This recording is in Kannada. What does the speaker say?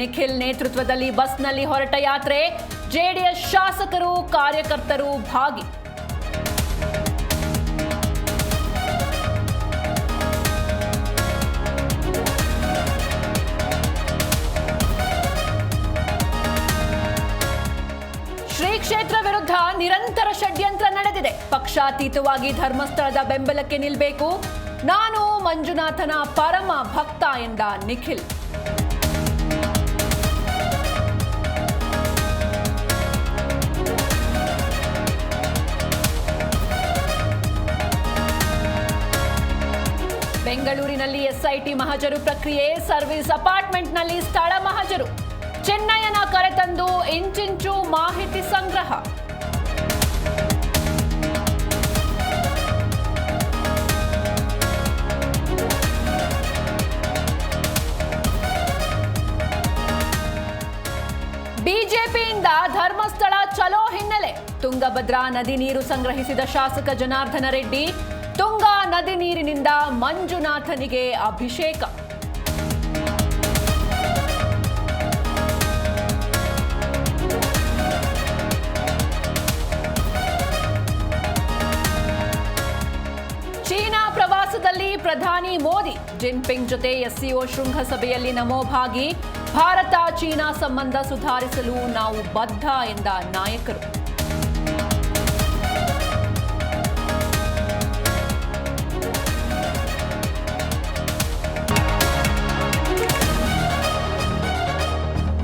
ನಿಖಿಲ್ ನೇತೃತ್ವದಲ್ಲಿ ಬಸ್ನಲ್ಲಿ ಹೊರಟ ಯಾತ್ರೆ, ಜೆಡಿಎಸ್ ಶಾಸಕರು ಕಾರ್ಯಕರ್ತರು ಭಾಗಿ. ಶ್ರೀ ಕ್ಷೇತ್ರ ವಿರುದ್ಧ ನಿರಂತರ ಷಡ್ಯಂತ್ರ ನಡೆದಿದೆ. ಪಕ್ಷಾತೀತವಾಗಿ ಧರ್ಮಸ್ಥಳದ ಬೆಂಬಲಕ್ಕೆ ನಿಲ್ಲಬೇಕು, ನಾನು ಮಂಜುನಾಥನ ಪರಮ ಭಕ್ತ ಎಂದ ನಿಖಿಲ್. ಬೆಂಗಳೂರಿನಲ್ಲಿ ಎಸ್ಐಟಿ ಮಹಜರು ಪ್ರಕ್ರಿಯೆ, ಸರ್ವಿಸ್ ಅಪಾರ್ಟ್ಮೆಂಟ್ನಲ್ಲಿ ಸ್ಥಳ ಮಹಜರು, ಚೆನ್ನಯ್ಯನ ಕರೆತಂದು ಇಂಚಿಂಚು ಮಾಹಿತಿ ಸಂಗ್ರಹ. ಬಿಜೆಪಿಯಿಂದ ಧರ್ಮಸ್ಥಳ ಚಲೋ ಹಿನ್ನೆಲೆ, ತುಂಗಭದ್ರಾ ನದಿ ನೀರು ಸಂಗ್ರಹಿಸಿದ ಶಾಸಕ ಜನಾರ್ದನ ರೆಡ್ಡಿ, ತುಂಗಾ ನದಿ ನೀರಿನಿಂದ ಮಂಜುನಾಥನಿಗೆ ಅಭಿಷೇಕ. ಚೀನಾ ಪ್ರವಾಸದಲ್ಲಿ ಪ್ರಧಾನಿ ಮೋದಿ, ಜಿನ್ಪಿಂಗ್ ಜೊತೆ ಎಸ್ಸಿಒ ಶೃಂಗಸಭೆಯಲ್ಲಿ ನಮೋ ಭಾಗಿ, ಭಾರತ ಚೀನಾ ಸಂಬಂಧ ಸುಧಾರಿಸಲು ನಾವು ಬದ್ಧ ಎಂದ ನಾಯಕರು.